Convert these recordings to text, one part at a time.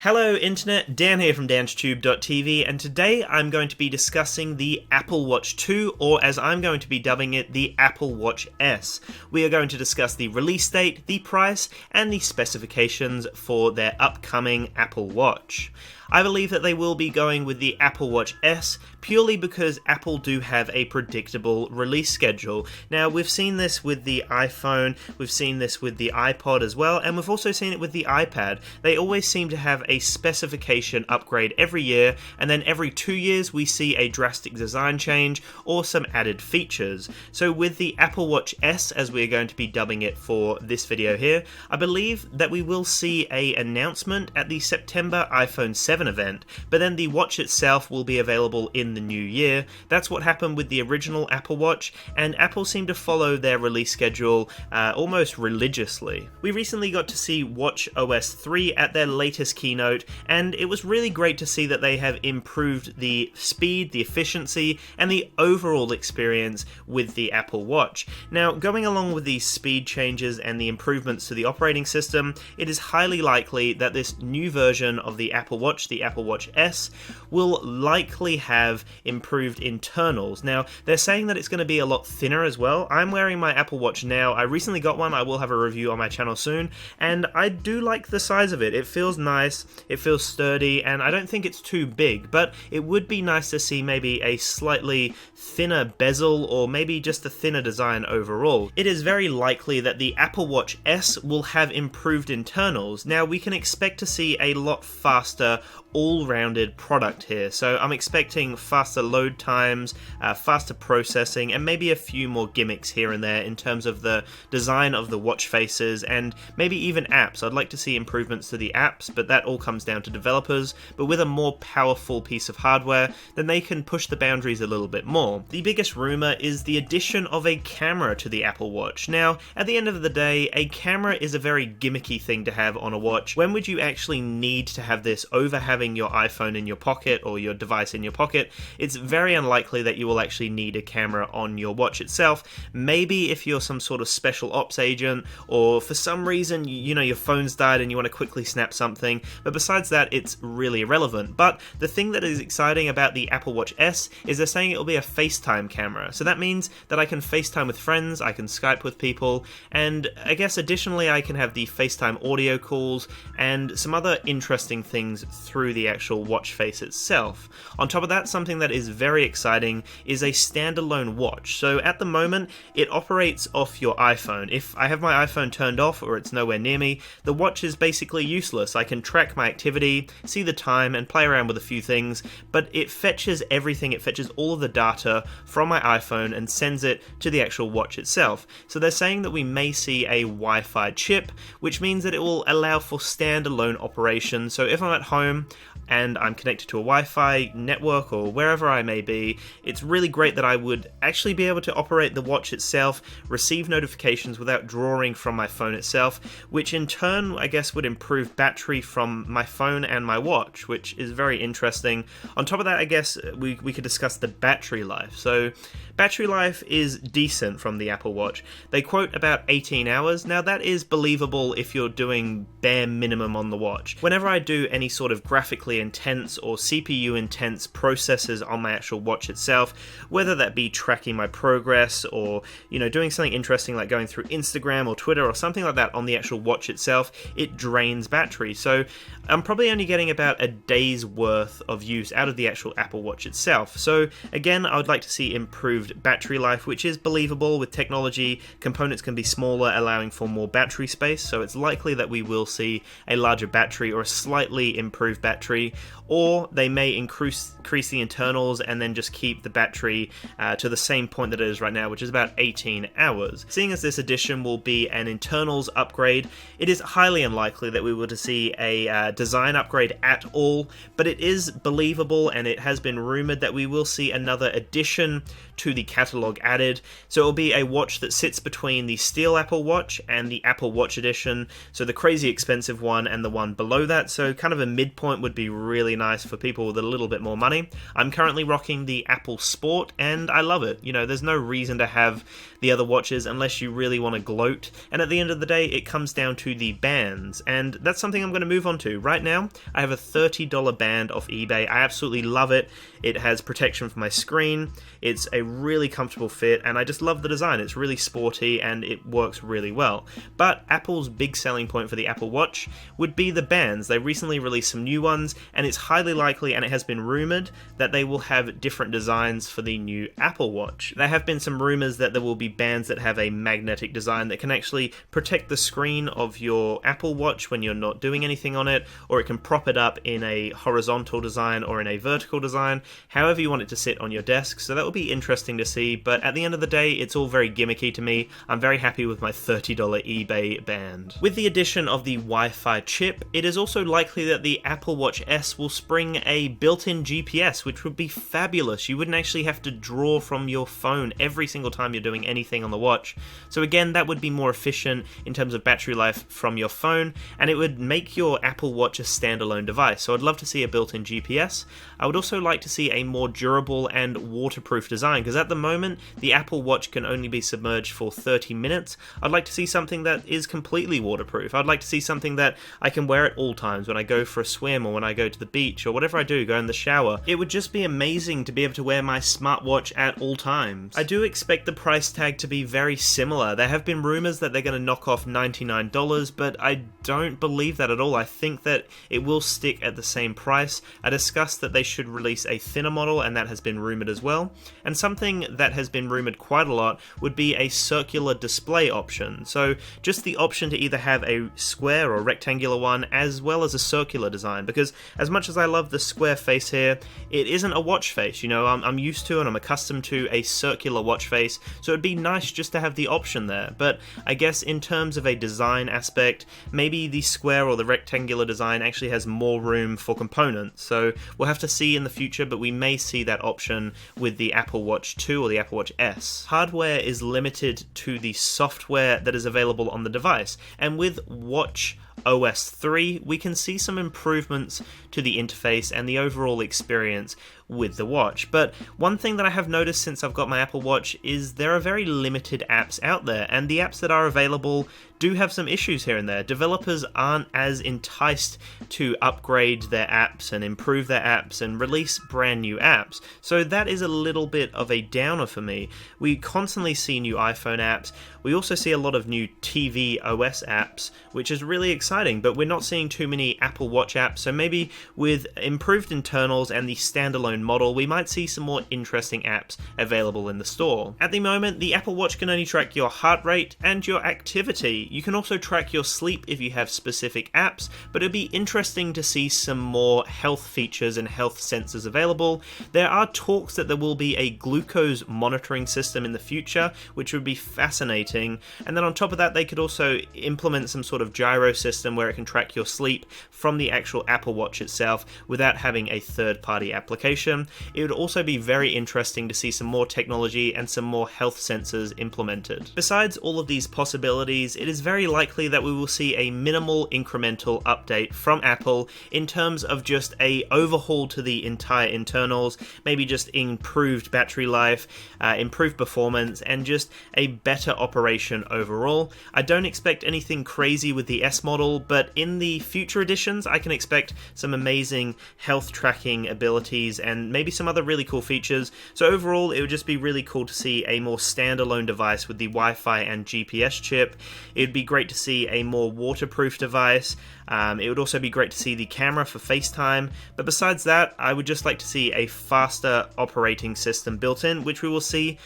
Hello Internet, Dan here from DansTube.TV, and today I'm going to be discussing the Apple Watch 2, or as I'm going to be dubbing it, the Apple Watch S. We are going to discuss the release date, the price, and the specifications for their upcoming Apple Watch. I believe that they will be going with the Apple Watch S purely because Apple do have a predictable release schedule. Now, we've seen this with the iPhone, we've seen this with the iPod as well, and we've also seen it with the iPad. They always seem to have a specification upgrade every year, and then every 2 years we see a drastic design change or some added features. So with the Apple Watch S, as we're going to be dubbing it for this video here, I believe that we will see an announcement at the September iPhone 7 event, but then the watch itself will be available in the new year. That's what happened with the original Apple Watch, and Apple seemed to follow their release schedule almost religiously. We recently got to see watchOS 3 at their latest keynote, and it was really great to see that they have improved the speed, the efficiency, and the overall experience with the Apple Watch. Now, going along with these speed changes and the improvements to the operating system, it is highly likely that this new version of the Apple Watch, the Apple Watch S, will likely have improved internals. Now, they're saying that it's going to be a lot thinner as well. I'm wearing my Apple Watch now. I recently got one. I will have a review on my channel soon, and I do like the size of it. It feels nice, it feels sturdy, and I don't think it's too big, but it would be nice to see maybe a slightly thinner bezel or maybe just a thinner design overall. It is very likely that the Apple Watch S will have improved internals. Now, we can expect to see a lot faster all-rounded product here, so I'm expecting faster load times, faster processing, and maybe a few more gimmicks here and there in terms of the design of the watch faces and maybe even apps. I'd like to see improvements to the apps, but that all comes down to developers. But with a more powerful piece of hardware, then they can push the boundaries a little bit more. The biggest rumor is the addition of a camera to the Apple Watch. Now, at the end of the day, a camera is a very gimmicky thing to have on a watch. When would you actually need to have this over having your iPhone in your pocket or your device in your pocket? It's very unlikely that you will actually need a camera on your watch itself. Maybe if you're some sort of special ops agent, or for some reason, you know, your phone's died and you want to quickly snap something, but besides that, it's really irrelevant. But the thing that is exciting about the Apple Watch S is they're saying it will be a FaceTime camera. So that means that I can FaceTime with friends, I can Skype with people, and I guess additionally I can have the FaceTime audio calls and some other interesting things through the actual watch face itself. On top of that, something that is very exciting is a standalone watch. So at the moment, it operates off your iPhone. If I have my iPhone turned off or it's nowhere near me, the watch is basically useless. I can track my activity, see the time, and play around with a few things, but it fetches everything. It fetches all of the data from my iPhone and sends it to the actual watch itself. So they're saying that we may see a Wi-Fi chip, which means that it will allow for standalone operation. So if I'm at home and I'm connected to a Wi-Fi network or wherever I may be, it's really great that I would actually be able to operate the watch itself, receive notifications without drawing from my phone itself, which in turn, I guess, would improve battery from my phone and my watch, which is very interesting. On top of that, I guess we could discuss the battery life. So battery life is decent from the Apple Watch. They quote about 18 hours. Now that is believable if you're doing bare minimum on the watch. Whenever I do any sort of graphically intense or CPU intense processes on my actual watch itself, whether that be tracking my progress or, you know, doing something interesting like going through Instagram or Twitter or something like that on the actual watch itself, it drains battery. So I'm probably only getting about a day's worth of use out of the actual Apple Watch itself. So again, I would like to see improved battery life, which is believable. With technology, components can be smaller, allowing for more battery space, so it's likely that we will see a larger battery or a slightly improved battery, or they may increase the internals and then just keep the battery to the same point that it is right now, which is about 18 hours. Seeing as this edition will be an internals upgrade, it is highly unlikely that we were to see a design upgrade at all, but it is believable and it has been rumored that we will see another addition to the catalogue added. So it will be a watch that sits between the Steel Apple Watch and the Apple Watch Edition, so the crazy expensive one and the one below that, so kind of a midpoint would be really nice for people with a little bit more money. I'm currently rocking the Apple Sport, and I love it. You know, there's no reason to have the other watches unless you really want to gloat, and at the end of the day, it comes down to the bands, and that's something I'm going to move on to. Right now, I have a $30 band off eBay. I absolutely love it. It has protection for my screen, it's a really comfortable fit, and I just love the design. It's really sporty and it works really well. But Apple's big selling point for the Apple Watch would be the bands. They recently released some new ones, and it's highly likely, and it has been rumoured, that they will have different designs for the new Apple Watch. There have been some rumours that there will be bands that have a magnetic design that can actually protect the screen of your Apple Watch when you're not doing anything on it, or it can prop it up in a horizontal design or in a vertical design, however you want it to sit on your desk. So that will be interesting to see, but at the end of the day, it's all very gimmicky to me. I'm very happy with my $30 eBay band. With the addition of the Wi-Fi chip, it is also likely that the Apple Watch S will spring a built-in GPS, which would be fabulous. You wouldn't actually have to draw from your phone every single time you're doing anything on the watch. So again, that would be more efficient in terms of battery life from your phone, and it would make your Apple Watch a standalone device. So I'd love to see a built-in GPS. I would also like to see a more durable and waterproof design, because at the moment, the Apple Watch can only be submerged for 30 minutes. I'd like to see something that is completely waterproof. I'd like to see something that I can wear at all times when I go for a swim or when I go to the beach or whatever I do, go in the shower. It would just be amazing to be able to wear my smartwatch at all times. I do expect the price tag to be very similar. There have been rumors that they're going to knock off $99, but I don't believe that at all. I think that it will stick at the same price. I discussed that they should release a thinner model, and that has been rumored as well. And something that has been rumored quite a lot would be a circular display option. So just the option to either have a square or rectangular one as well as a circular design, because as much as I love the square face here, it isn't a watch face. You know, I'm used to and I'm accustomed to a circular watch face, so it'd be nice just to have the option there. But I guess in terms of a design aspect, maybe the square or the rectangular design actually has more room for components. So we'll have to see in the future, but we may see that option with the Apple Watch 2 or the Apple Watch S. Hardware is limited to the software that is available on the device, and with Watch OS 3, we can see some improvements to the interface and the overall experience with the watch. But one thing that I have noticed since I've got my Apple Watch is there are very limited apps out there, and the apps that are available do have some issues here and there. Developers aren't as enticed to upgrade their apps and improve their apps and release brand new apps, so that is a little bit of a downer for me. We constantly see new iPhone apps. We also see a lot of new TV OS apps, which is really exciting, but we're not seeing too many Apple Watch apps, so maybe with improved internals and the standalone model, we might see some more interesting apps available in the store. At the moment, the Apple Watch can only track your heart rate and your activity. You can also track your sleep if you have specific apps, but it'd be interesting to see some more health features and health sensors available. There are talks that there will be a glucose monitoring system in the future, which would be fascinating. And then on top of that, they could also implement some sort of gyro system where it can track your sleep from the actual Apple Watch itself without having a third-party application. It would also be very interesting to see some more technology and some more health sensors implemented. Besides all of these possibilities, it is very likely that we will see a minimal incremental update from Apple in terms of just a overhaul to the entire internals, maybe just improved battery life, improved performance, and just a better operation overall. I don't expect anything crazy with the S model, but in the future editions, I can expect some amazing health tracking abilities and maybe some other really cool features. So overall, it would just be really cool to see a more standalone device with the Wi-Fi and GPS chip. It would be great to see a more waterproof device. It would also be great to see the camera for FaceTime, but besides that, I would just like to see a faster operating system built in, which we will see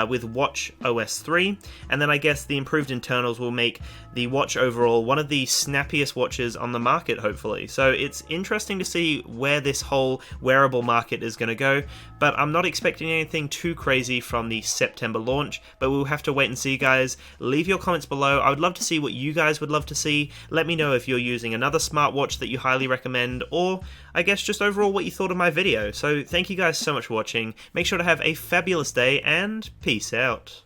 with Watch OS 3, and then I guess the improved internals will make the watch overall one of the snappiest watches on the market, hopefully. So it's interesting to see where this whole wearable market is going to go, but I'm not expecting anything too crazy from the September launch, but we'll have to wait and see, guys. Leave your comments below. I would love to see what you guys would love to see. Let me know if you're using another smartwatch that you highly recommend, or I guess just overall what you thought of my video. So thank you guys so much for watching. Make sure to have a fabulous day, and peace out.